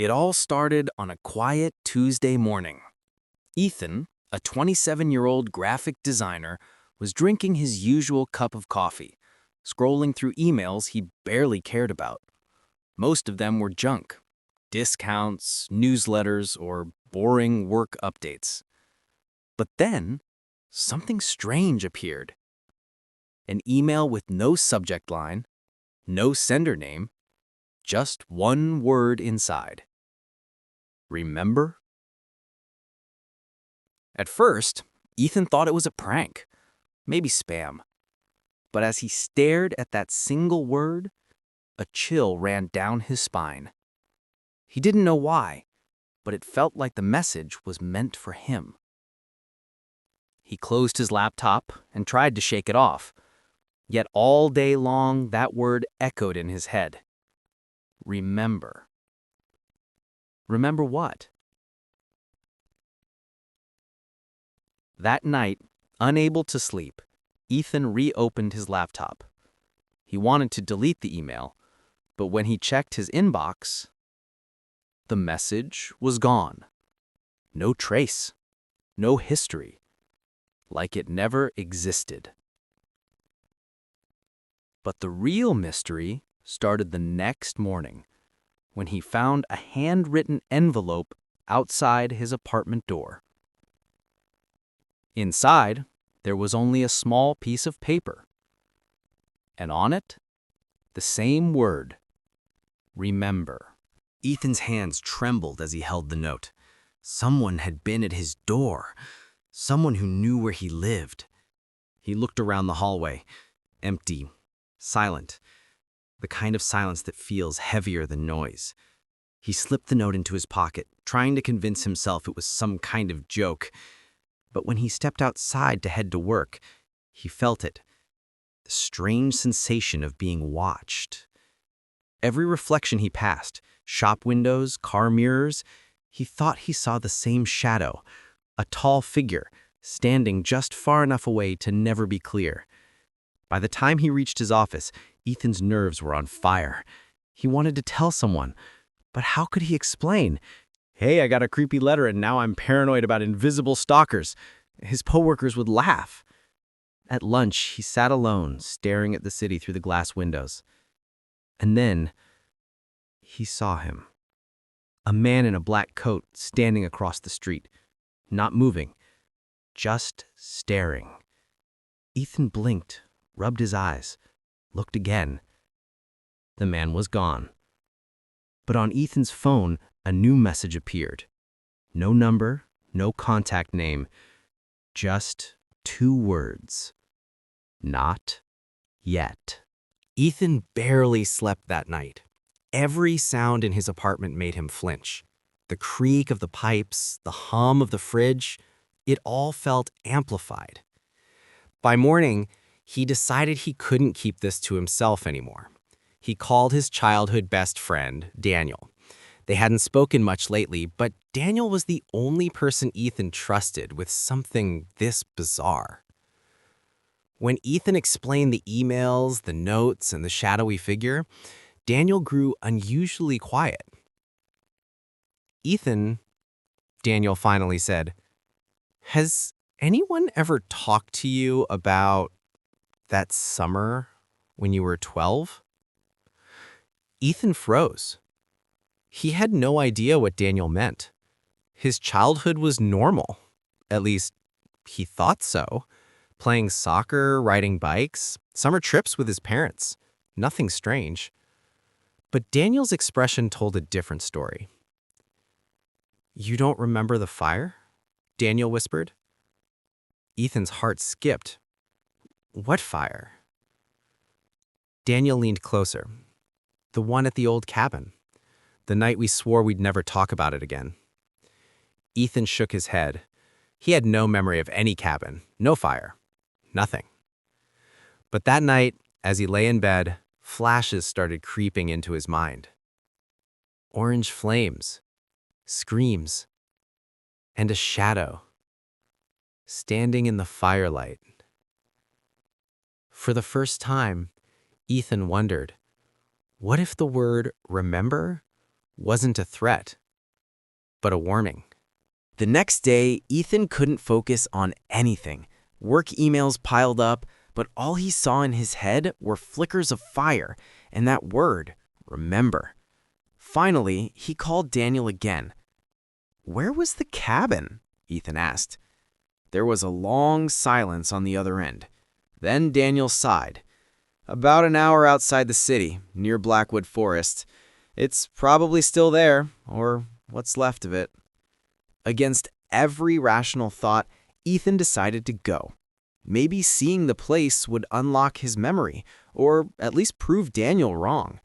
It all started on a quiet Tuesday morning. Ethan, a 27-year-old graphic designer, was drinking his usual cup of coffee, scrolling through emails he barely cared about. Most of them were junk, discounts, newsletters, or boring work updates. But then, something strange appeared. An email with no subject line, no sender name, just one word inside. Remember? At first, Ethan thought it was a prank, maybe spam. But as he stared at that single word, a chill ran down his spine. He didn't know why, but it felt like the message was meant for him. He closed his laptop and tried to shake it off. Yet all day long, that word echoed in his head. Remember. Remember what? That night, unable to sleep, Ethan reopened his laptop. He wanted to delete the email, but when he checked his inbox, the message was gone. No trace, no history, like it never existed. But the real mystery started the next morning, when he found a handwritten envelope outside his apartment door. Inside, there was only a small piece of paper. And on it, the same word, remember. Ethan's hands trembled as he held the note. Someone had been at his door. Someone who knew where he lived. He looked around the hallway, empty, silent, the kind of silence that feels heavier than noise. He slipped the note into his pocket, trying to convince himself it was some kind of joke. But when he stepped outside to head to work, he felt it, the strange sensation of being watched. Every reflection he passed, shop windows, car mirrors, he thought he saw the same shadow, a tall figure, standing just far enough away to never be clear. By the time he reached his office, Ethan's nerves were on fire. He wanted to tell someone, but how could he explain? Hey, I got a creepy letter and now I'm paranoid about invisible stalkers. His coworkers would laugh. At lunch, he sat alone, staring at the city through the glass windows. And then, he saw him. A man in a black coat standing across the street, not moving, just staring. Ethan blinked, rubbed his eyes, looked again. The man was gone. But on Ethan's phone, a new message appeared. No number, no contact name, just two words. Not yet. Ethan barely slept that night. Every sound in his apartment made him flinch. The creak of the pipes, the hum of the fridge, it all felt amplified. By morning, he decided he couldn't keep this to himself anymore. He called his childhood best friend, Daniel. They hadn't spoken much lately, but Daniel was the only person Ethan trusted with something this bizarre. When Ethan explained the emails, the notes, and the shadowy figure, Daniel grew unusually quiet. Ethan, Daniel finally said, has anyone ever talked to you about that summer when you were 12? Ethan froze. He had no idea what Daniel meant. His childhood was normal. At least, he thought so. Playing soccer, riding bikes, summer trips with his parents. Nothing strange. But Daniel's expression told a different story. You don't remember the fire? Daniel whispered. Ethan's heart skipped. What fire? Daniel leaned closer. The one at the old cabin. The night we swore we'd never talk about it again. Ethan shook his head. He had no memory of any cabin, no fire, nothing. But that night, as he lay in bed, flashes started creeping into his mind. Orange flames, screams, and a shadow, standing in the firelight. For the first time, Ethan wondered, what if the word remember wasn't a threat, but a warning. The next day, Ethan couldn't focus on anything. Work emails piled up, but all he saw in his head were flickers of fire and that word, remember. Finally, he called Daniel again. "Where was the cabin?" Ethan asked. There was a long silence on the other end. Then Daniel sighed. "About an hour outside the city, near Blackwood Forest. It's probably still there, or what's left of it." Against every rational thought, Ethan decided to go. Maybe seeing the place would unlock his memory, or at least prove Daniel wrong.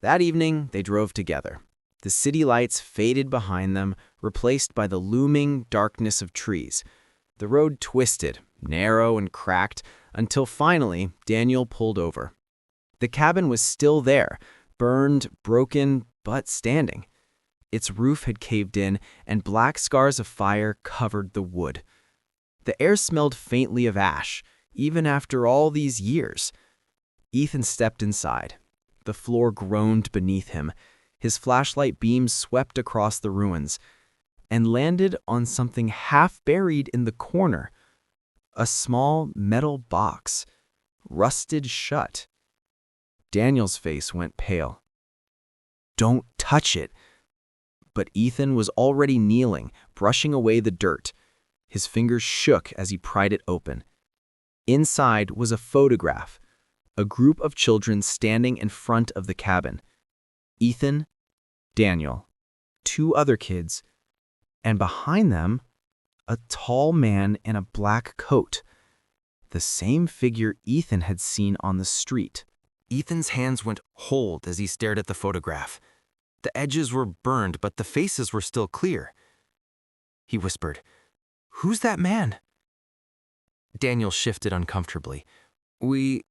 That evening, they drove together. The city lights faded behind them, replaced by the looming darkness of trees. The road twisted, narrow and cracked, until finally Daniel pulled over. The cabin was still there, burned, broken, but standing. Its roof had caved in, and black scars of fire covered the wood. The air smelled faintly of ash, even after all these years. Ethan stepped inside. The floor groaned beneath him. His flashlight beams swept across the ruins and landed on something half buried in the corner. A small metal box, rusted shut. Daniel's face went pale. "Don't touch it." But Ethan was already kneeling, brushing away the dirt. His fingers shook as he pried it open. Inside was a photograph, a group of children standing in front of the cabin. Ethan, Daniel, two other kids, and behind them, a tall man in a black coat. The same figure Ethan had seen on the street. Ethan's hands went cold as he stared at the photograph. The edges were burned, but the faces were still clear. He whispered, "Who's that man?" Daniel shifted uncomfortably. We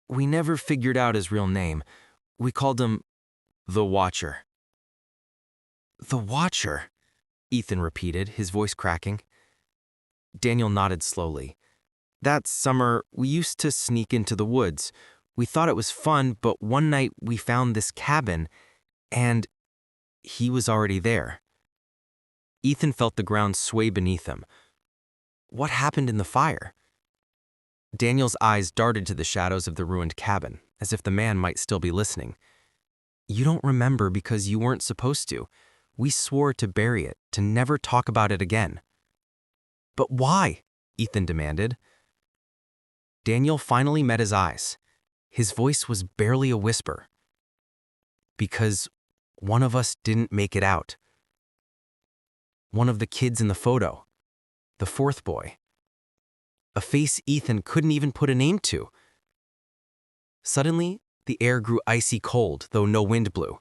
never figured out his real name. We called him the Watcher." "The Watcher," Ethan repeated, his voice cracking. Daniel nodded slowly. "That summer, we used to sneak into the woods. We thought it was fun, but one night we found this cabin, and he was already there." Ethan felt the ground sway beneath him. What happened in the fire? Daniel's eyes darted to the shadows of the ruined cabin, as if the man might still be listening. "You don't remember because you weren't supposed to. We swore to bury it, to never talk about it again." "But why?" Ethan demanded. Daniel finally met his eyes. His voice was barely a whisper. "Because one of us didn't make it out. One of the kids in the photo. The fourth boy. A face Ethan couldn't even put a name to." Suddenly, the air grew icy cold, though no wind blew.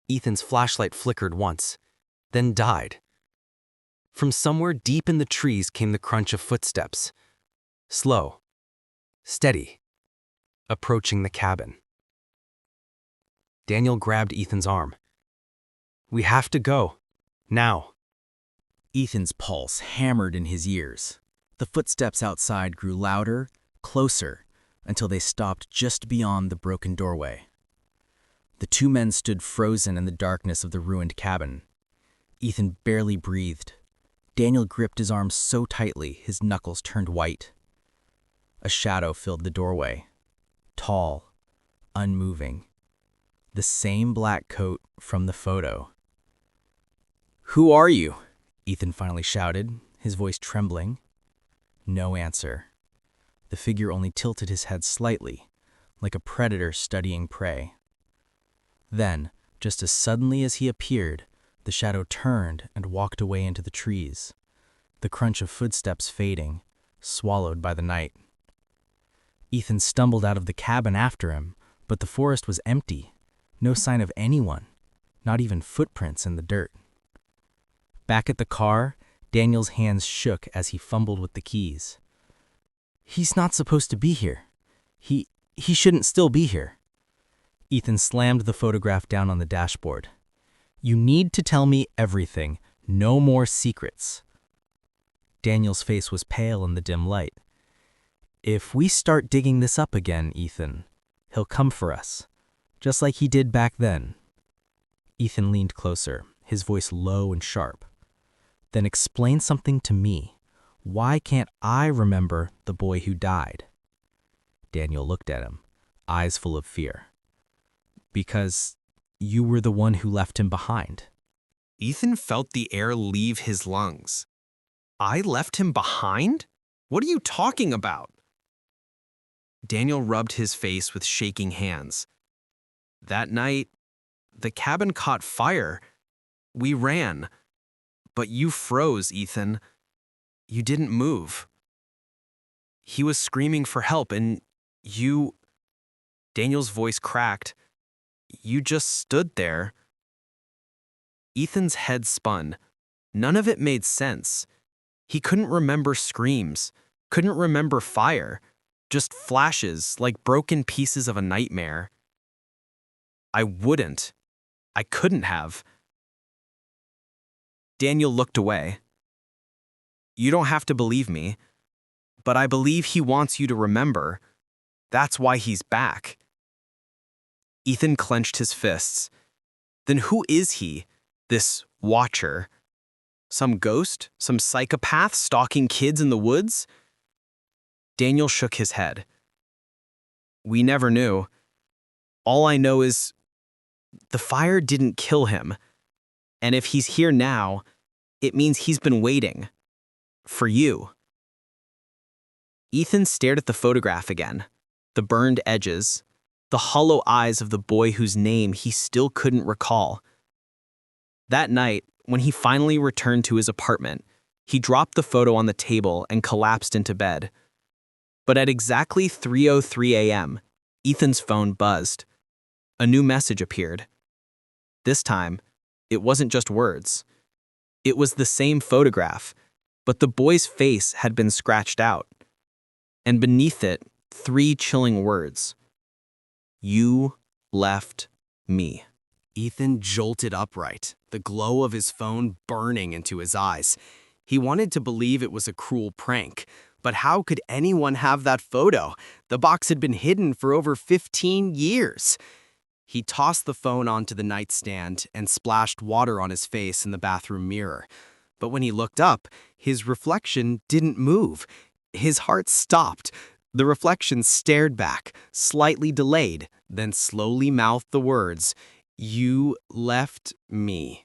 Ethan's flashlight flickered once, then died. From somewhere deep in the trees came the crunch of footsteps. Slow, steady, approaching the cabin. Daniel grabbed Ethan's arm. "We have to go. Now." Ethan's pulse hammered in his ears. The footsteps outside grew louder, closer, until they stopped just beyond the broken doorway. The two men stood frozen in the darkness of the ruined cabin. Ethan barely breathed. Daniel gripped his arm so tightly his knuckles turned white. A shadow filled the doorway. Tall, unmoving. The same black coat from the photo. "Who are you?" Ethan finally shouted, his voice trembling. No answer. The figure only tilted his head slightly, like a predator studying prey. Then, just as suddenly as he appeared, the shadow turned and walked away into the trees, the crunch of footsteps fading, swallowed by the night. Ethan stumbled out of the cabin after him, but the forest was empty, no sign of anyone, not even footprints in the dirt. Back at the car, Daniel's hands shook as he fumbled with the keys. "He's not supposed to be here. He shouldn't still be here." Ethan slammed the photograph down on the dashboard. "You need to tell me everything. No more secrets." Daniel's face was pale in the dim light. "If we start digging this up again, Ethan, he'll come for us, just like he did back then." Ethan leaned closer, his voice low and sharp. Then explain something to me. Why can't I remember the boy who died? Daniel looked at him, eyes full of fear. Because you were the one who left him behind. Ethan felt the air leave his lungs. I left him behind? What are you talking about? Daniel rubbed his face with shaking hands. That night, the cabin caught fire. We ran. But you froze, Ethan. You didn't move. He was screaming for help, and you... Daniel's voice cracked. You just stood there. Ethan's head spun. None of it made sense. He couldn't remember screams, couldn't remember fire, just flashes like broken pieces of a nightmare. I wouldn't. I couldn't have. Daniel looked away. You don't have to believe me, but I believe he wants you to remember. That's why he's back. Ethan clenched his fists. Then who is he, this watcher? Some ghost? Some psychopath stalking kids in the woods? Daniel shook his head. We never knew. All I know is the fire didn't kill him. And if he's here now, it means he's been waiting. For you. Ethan stared at the photograph again. The burned edges. The hollow eyes of the boy whose name he still couldn't recall. That night, when he finally returned to his apartment, he dropped the photo on the table and collapsed into bed. But at exactly 3:03 a.m., Ethan's phone buzzed. A new message appeared. This time, it wasn't just words. It was the same photograph, but the boy's face had been scratched out. And beneath it, 3 chilling words. You left me. Ethan jolted upright, the glow of his phone burning into his eyes. He wanted to believe it was a cruel prank, but how could anyone have that photo? The box had been hidden for over 15 years. He tossed the phone onto the nightstand and splashed water on his face in the bathroom mirror. But when he looked up, his reflection didn't move. His heart stopped. The reflection stared back, slightly delayed, then slowly mouthed the words, "You left me."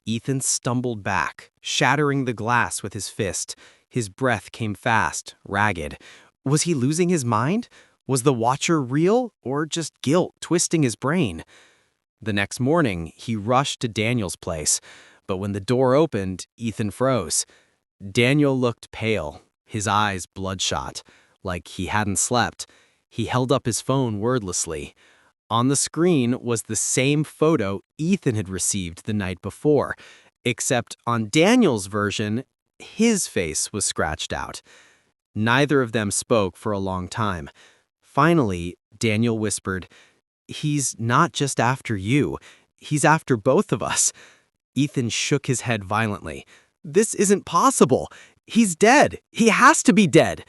Ethan stumbled back, shattering the glass with his fist. His breath came fast, ragged. Was he losing his mind? Was the watcher real, or just guilt twisting his brain? The next morning, he rushed to Daniel's place, but when the door opened, Ethan froze. Daniel looked pale, his eyes bloodshot, like he hadn't slept. He held up his phone wordlessly. On the screen was the same photo Ethan had received the night before, except on Daniel's version, his face was scratched out. Neither of them spoke for a long time. Finally, Daniel whispered, "He's not just after you. He's after both of us." Ethan shook his head violently. "This isn't possible. He's dead. He has to be dead."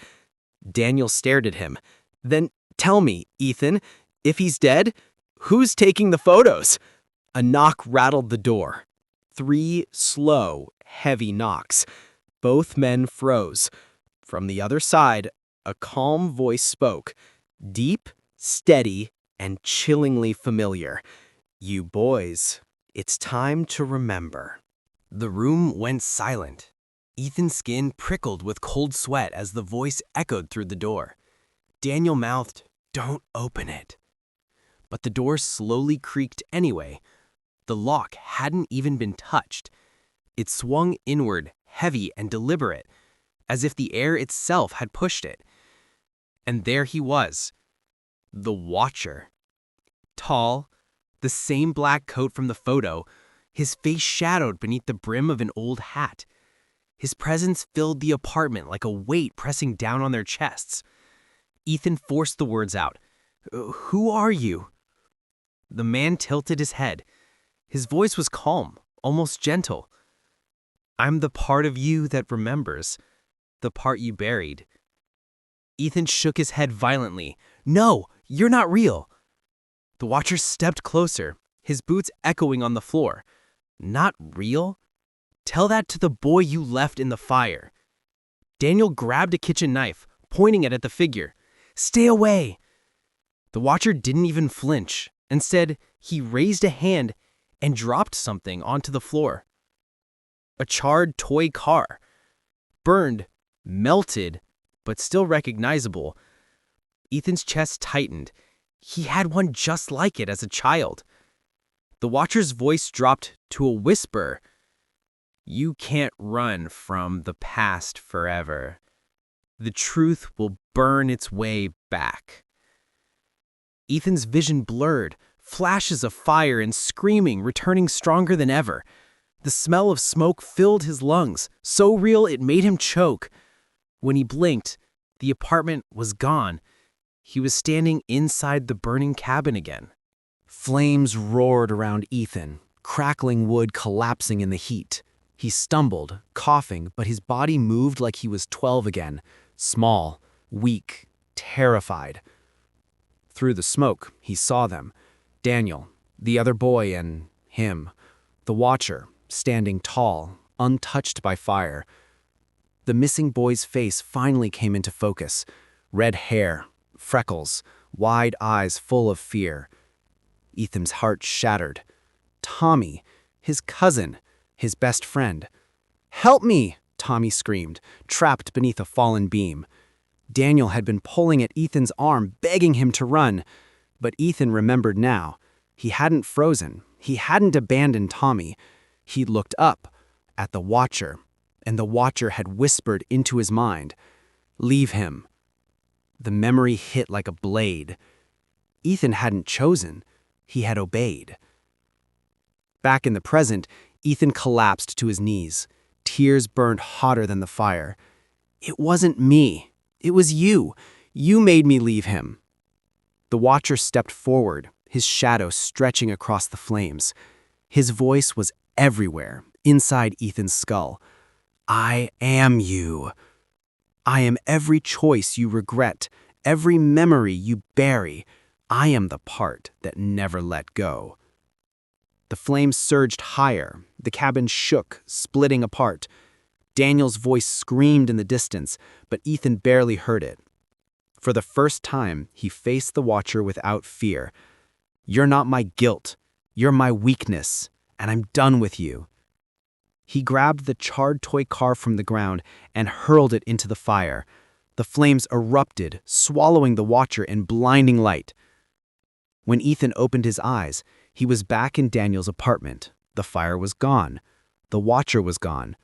Daniel stared at him. "Then tell me, Ethan, if he's dead, who's taking the photos?" A knock rattled the door. 3 slow, heavy knocks. Both men froze. From the other side, a calm voice spoke. Deep, steady, and chillingly familiar. "You boys, it's time to remember." The room went silent. Ethan's skin prickled with cold sweat as the voice echoed through the door. Daniel mouthed, "Don't open it." But the door slowly creaked anyway. The lock hadn't even been touched. It swung inward, heavy and deliberate, as if the air itself had pushed it. And there he was, the Watcher. Tall, the same black coat from the photo, his face shadowed beneath the brim of an old hat. His presence filled the apartment like a weight pressing down on their chests. Ethan forced the words out. "Who are you?" The man tilted his head. His voice was calm, almost gentle. "I'm the part of you that remembers, the part you buried." Ethan shook his head violently. "No, you're not real." The Watcher stepped closer, his boots echoing on the floor. Not real? Tell that to the boy you left in the fire. Daniel grabbed a kitchen knife, pointing it at the figure. Stay away! The watcher didn't even flinch. Instead, he raised a hand and dropped something onto the floor. A charred toy car. Burned, melted, but still recognizable. Ethan's chest tightened. He had one just like it as a child. The watcher's voice dropped to a whisper. You can't run from the past forever. The truth will burn its way back. Ethan's vision blurred, flashes of fire and screaming returning stronger than ever. The smell of smoke filled his lungs, so real it made him choke. When he blinked, the apartment was gone. He was standing inside the burning cabin again. Flames roared around Ethan, crackling wood collapsing in the heat. He stumbled, coughing, but his body moved like he was 12 again, small, weak, terrified. Through the smoke, he saw them. Daniel, the other boy, and him. The watcher, standing tall, untouched by fire. The missing boy's face finally came into focus. Red hair, freckles, wide eyes full of fear. Ethan's heart shattered. Tommy, his cousin, his best friend. "Help me!" Tommy screamed, trapped beneath a fallen beam. Daniel had been pulling at Ethan's arm, begging him to run. But Ethan remembered now. He hadn't frozen. He hadn't abandoned Tommy. He looked up at the watcher, and the watcher had whispered into his mind, "Leave him." The memory hit like a blade. Ethan hadn't chosen. He had obeyed. Back in the present, Ethan collapsed to his knees. Tears burned hotter than the fire. "It wasn't me. It was you. You made me leave him." The watcher stepped forward, his shadow stretching across the flames. His voice was everywhere, inside Ethan's skull. "I am you. I am every choice you regret, every memory you bury. I am the part that never let go." The flames surged higher. The cabin shook, splitting apart. Daniel's voice screamed in the distance, but Ethan barely heard it. For the first time, he faced the watcher without fear. "You're not my guilt. You're my weakness, and I'm done with you." He grabbed the charred toy car from the ground and hurled it into the fire. The flames erupted, swallowing the watcher in blinding light. When Ethan opened his eyes, he was back in Daniel's apartment. The fire was gone. The watcher was gone.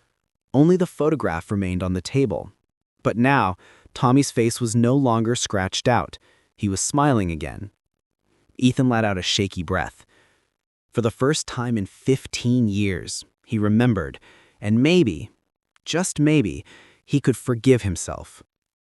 Only the photograph remained on the table. But now, Tommy's face was no longer scratched out. He was smiling again. Ethan let out a shaky breath. For the first time in 15 years, he remembered, and maybe, just maybe, he could forgive himself.